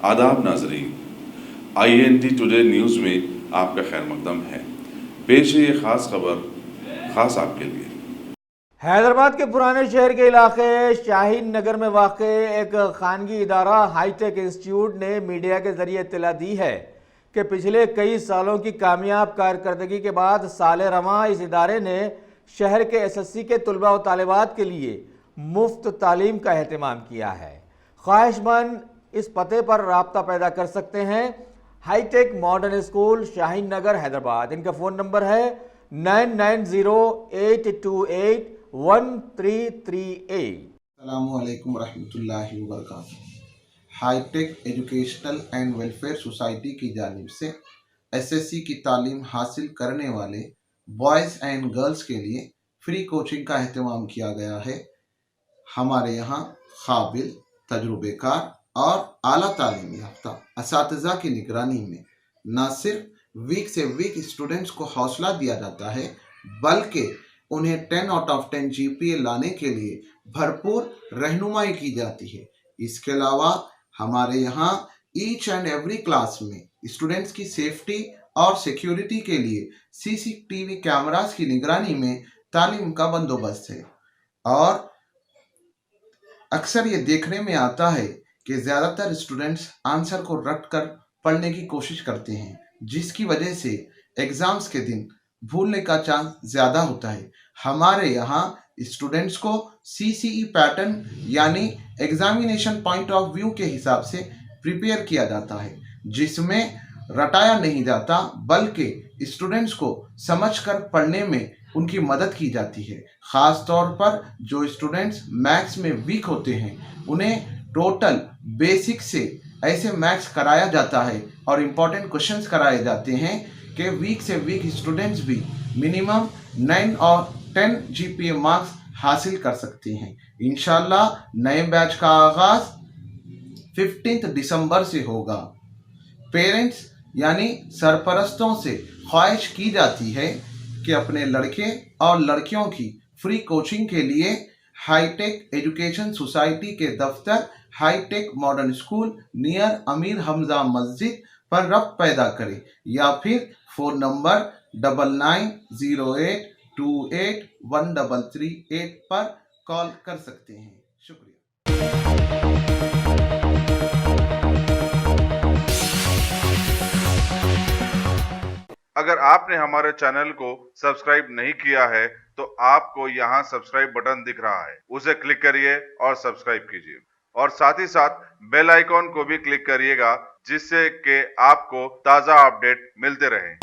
आदाब नाजरीन, INT today news में आपका खैर मकदम है। पेश है ये ख़ास खबर ख़ास आपके लिए। हैदराबाद के पुराने शहर के इलाके शाहीन नगर में वाक़ एक खानगी इदारा हाईटेक इंस्टीट्यूट ने मीडिया के जरिए इत्तला दी है कि पिछले कई सालों की कामयाब कारकर्दगी के बाद साल रवां इस इदारे ने शहर के SSC के तलबा व तालिबात के लिए मुफ्त तालीम का अहतमाम किया है। ख्वाहिशमंद इस पते पर राब्ता पैदा कर सकते हैं। Hitech modern school Shaheen Nagar Hyderabad. इनका फ़ोन नंबर है 9908281338। अस्सलामुअलैकुम रहमतुल्लाहि व बरकातुहू। Hitech educational and welfare society की जानिब से SSC की तालीम हासिल करने वाले बॉयज़ एंड गर्ल्स के लिए फ्री कोचिंग का अहतमाम किया गया है। हमारे यहाँ काबिल, तजुर्बेकार और आला तालीम याफ्ता असातिज़ा की निगरानी में न सिर्फ वीक से वीक स्टूडेंट्स को हौसला दिया जाता है, बल्कि उन्हें 10 आउट ऑफ 10 GPA लाने के लिए भरपूर रहनुमाई की जाती है। इसके अलावा हमारे यहाँ ईच एंड एवरी क्लास में स्टूडेंट्स की सेफ्टी और सिक्योरिटी के लिए CCTV कैमरास की निगरानी में तालीम का बंदोबस्त है। और अक्सर ये देखने में आता है कि ज़्यादातर स्टूडेंट्स आंसर को रट कर पढ़ने की कोशिश करते हैं, जिसकी वजह से एग्ज़ाम्स के दिन भूलने का चांस ज़्यादा होता है। हमारे यहाँ स्टूडेंट्स को CCE पैटर्न यानी एग्जामिनेशन पॉइंट ऑफ व्यू के हिसाब से प्रिपेयर किया जाता है, जिसमें रटाया नहीं जाता बल्कि स्टूडेंट्स को समझकर पढ़ने में उनकी मदद की जाती है। ख़ास तौर पर जो स्टूडेंट्स मैथ्स में वीक होते हैं उन्हें टोटल बेसिक से ऐसे मैथ्स कराया जाता है और इम्पॉर्टेंट क्वेश्चंस कराए जाते हैं कि वीक से वीक स्टूडेंट्स भी मिनिमम 9 और 10 GPA मार्क्स हासिल कर सकते हैं। इंशाल्लाह नए बैच का आगाज़ 15 दिसंबर से होगा। पेरेंट्स यानी सरपरस्तों से ख्वाहिश की जाती है कि अपने लड़के और लड़कियों की फ्री कोचिंग के लिए हाईटेक एजुकेशन सोसाइटी के दफ्तर hi tech modern school near Amir Hamza मस्जिद पर रब्त पैदा करें या फिर फ़ोन नंबर 9908281338 पर कॉल कर सकते हैं। शुक्रिया। अगर आपने हमारे चैनल को सब्सक्राइब नहीं किया है तो आपको यहाँ सब्सक्राइब बटन दिख रहा है, उसे क्लिक करिए और सब्सक्राइब कीजिए और साथ ही साथ बेल आइकॉन को भी क्लिक करिएगा, जिससे कि आपको ताज़ा अपडेट मिलते रहें।